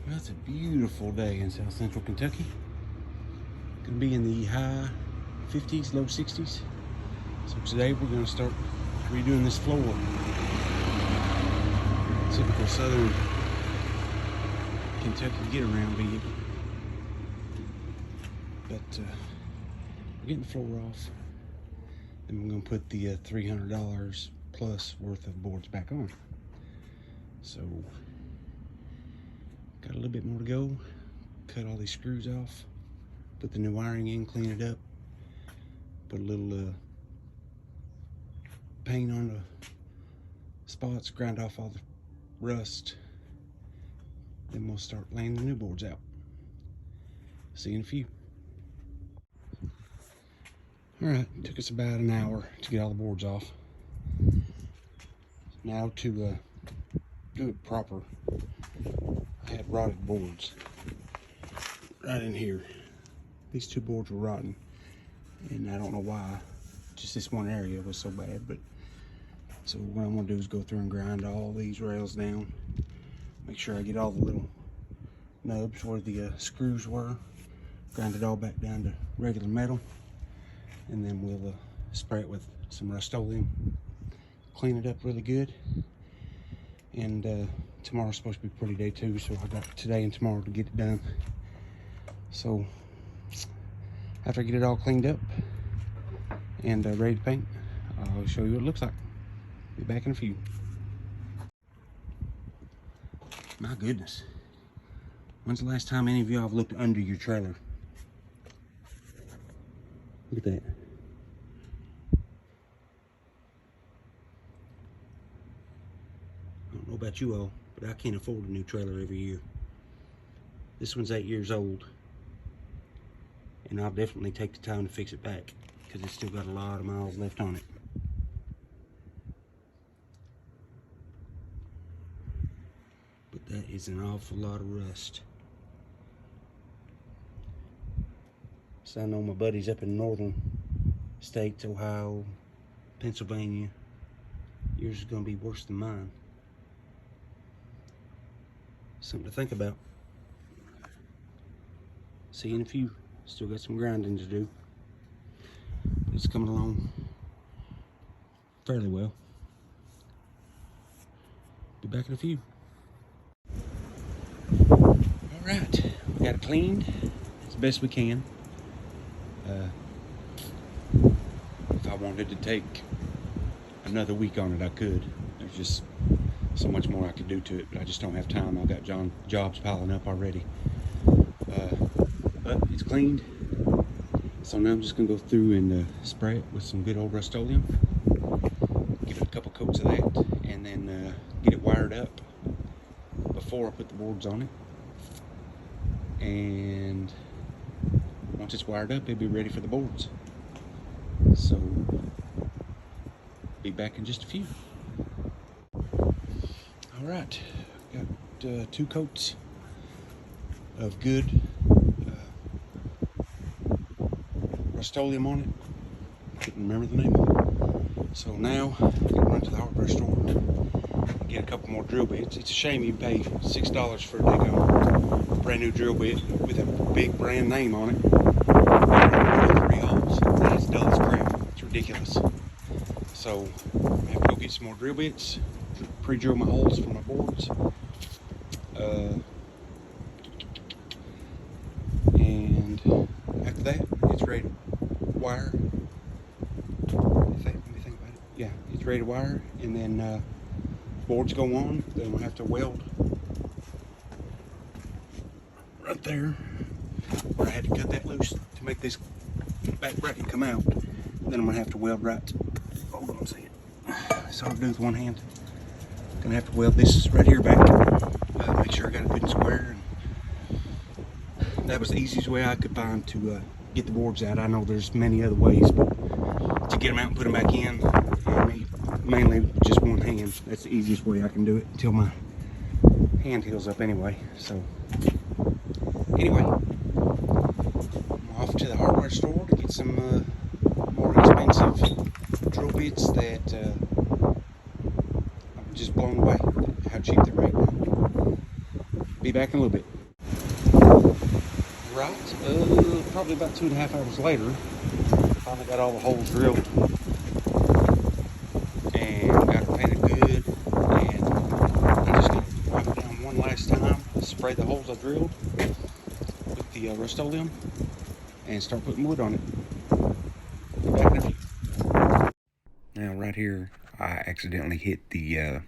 Well, it's a beautiful day in South Central Kentucky. Gonna be in the high 50s, low 60s. So today we're gonna start redoing this floor. Typical Southern Kentucky get-around vehicle. But we're getting the floor off. Then we're gonna put the $300 plus worth of boards back on. So got a little bit more to go. Cut all these screws off, put the new wiring in, clean it up, put a little paint on the spots, grind off all the rust. Then we'll start laying the new boards out. See you in a few. All right, took us about an hour to get all the boards off. Now to do it proper, I had rotted boards right in here. These two boards were rotten, and I don't know why. Just this one area was so bad. But so what I'm gonna do is go through and grind all these rails down. Make sure I get all the little nubs where the screws were. Grind it all back down to regular metal, and then we'll spray it with some Rust-Oleum. Clean it up really good. And tomorrow's supposed to be a pretty day too, so I got today and tomorrow to get it done. So after I get it all cleaned up and ready to paint, I'll show you what it looks like. Be back in a few. My goodness, when's the last time any of y'all have looked under your trailer? Look at that. I don't know about you all, but I can't afford a new trailer every year. This one's 8 years old, and I'll definitely take the time to fix it back because it's still got a lot of miles left on it. But that is an awful lot of rust. So I know my buddies up in northern states, Ohio, Pennsylvania, yours is going to be worse than mine. Something to think about. See you in a few. Still got some grinding to do. It's coming along fairly well. Be back in a few. Alright, we got it cleaned as best we can. If I wanted to take another week on it, I could. There's just so much more I could do to it, but I just don't have time. I've got jobs piling up already. But it's cleaned. So now I'm just gonna go through and spray it with some good old Rust-Oleum. Give it a couple coats of that, and then get it wired up before I put the boards on it. And once it's wired up, it'll be ready for the boards. So, be back in just a few. All right, got 2 coats of good Rust-Oleum on it. Couldn't remember the name of it. So now I'm gonna run to the hardware store and get a couple more drill bits. It's a shame you pay $6 for a brand new drill bit with a big brand name on it. 3 holes. That's dull as crap. It's ridiculous. So I have to go get some more drill bits, pre-drill my holes for my boards. And after that, it's ready to wire. Let me think about it. Yeah, it's ready to wire, and then boards go on. Then we'll have to weld right there where I had to cut that loose to make this back bracket come out. Then I'm gonna have to weld right. Hold on a second. It's hard to do with one hand. Gonna have to weld this right here back. Make sure I got it good and square. And that was the easiest way I could find to get the boards out. I know there's many other ways, but to get them out and put them back in, mainly just one hand. That's the easiest way I can do it until my hand heals up anyway. So anyway, I'm off to the hardware store to get some more expensive drill bits that I'm just blown away how cheap they're right now. Be back in a little bit. Right, probably about 2.5 hours later, finally got all the holes drilled and got it painted good. And I'm just gonna wipe it down one last time, spray the holes I drilled with the Rust-Oleum, and start putting wood on it. Be back in a few. Now, right here, I accidentally hit the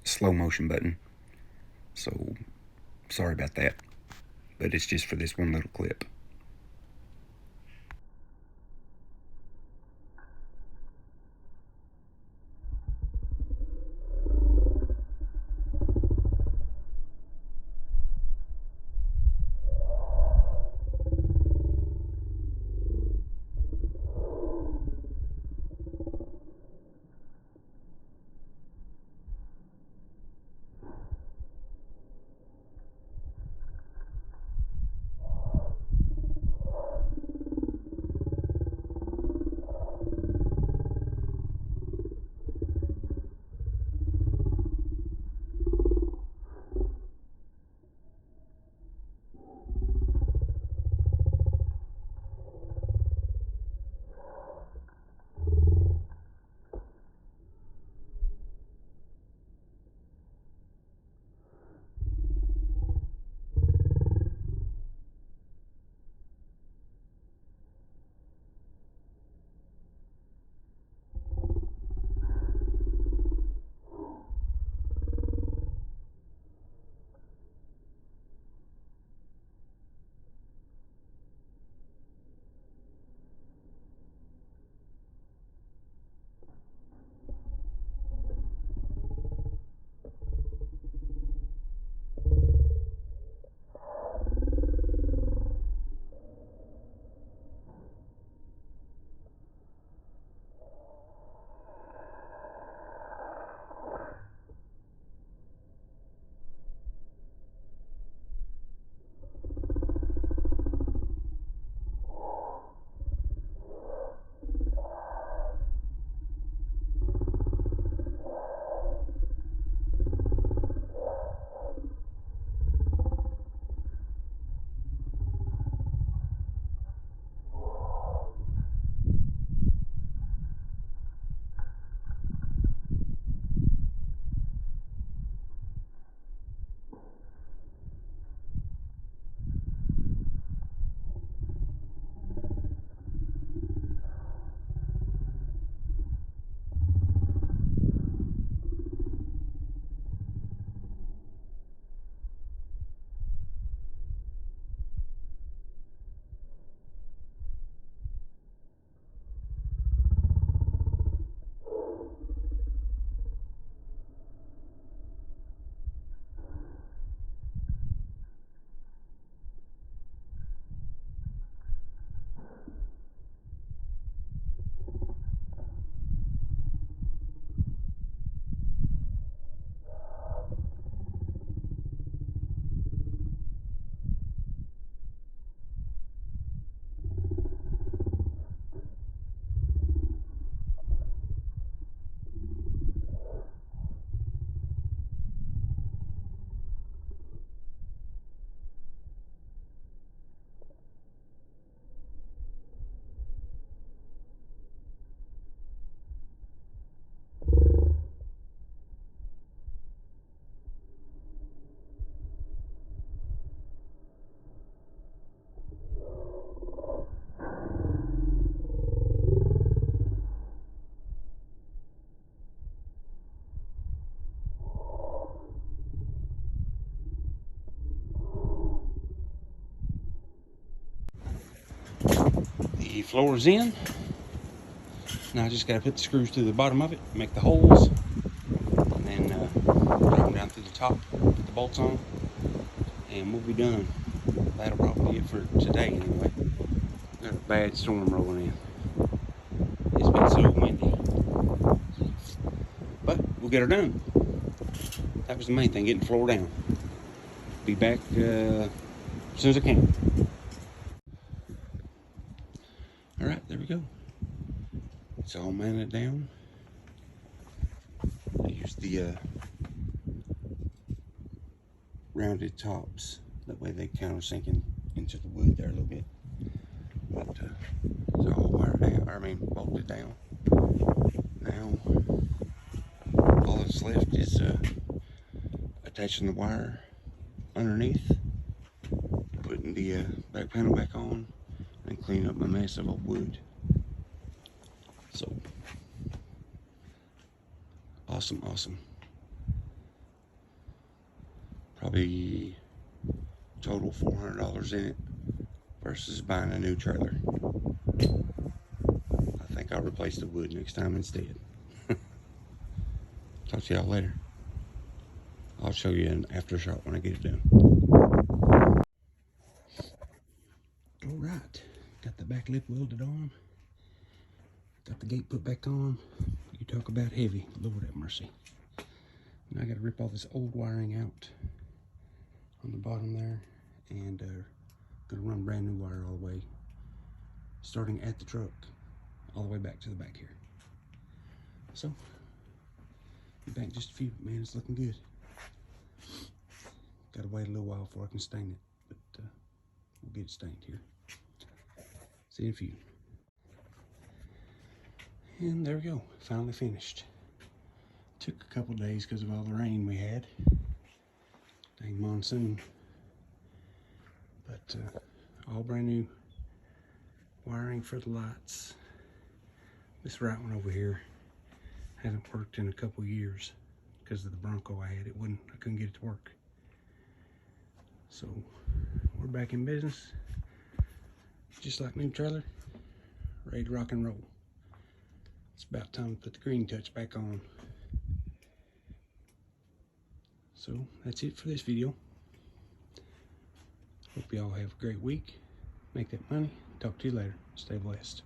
slow motion button, so sorry about that, but it's just for this one little clip. The floor is in. Now I just got to put the screws through the bottom of it, make the holes, and then drop them down through the top, put the bolts on, and we'll be done. That'll probably be it for today anyway. Got a bad storm rolling in. It's been so windy. But we'll get her done. That was the main thing, getting the floor down. Be back as soon as I can. Alright, there we go. It's all mounted down. I use the rounded tops. That way they countersink into the wood there a little bit. But it's all wired down, bolted down. Now, all that's left is attaching the wire underneath, putting the back panel back on, and cleaning up my mess of old wood. So, awesome, awesome. Probably total $400 in it versus buying a new trailer. I think I'll replace the wood next time instead. Talk to y'all later. I'll show you an after shot when I get it done. All right, got the back lip welded on. Got the gate put back on. You talk about heavy, Lord have mercy. Now I got to rip all this old wiring out on the bottom there, and gonna run brand new wire all the way, starting at the truck, all the way back to the back here. So, be back in just a few, man. It's looking good. Gotta wait a little while before I can stain it, but we'll get it stained here. See you in a few. And there we go, finally finished. Took a couple days because of all the rain we had. Dang monsoon. But all brand new wiring for the lights. This right one over here haven't worked in a couple years because of the Bronco I had. I couldn't get it to work. So we're back in business, just like new trailer, ready to rock and roll. It's about time to put the green touch back on. So that's it for this video. Hope y'all have a great week. Make that money. Talk to you later. Stay blessed.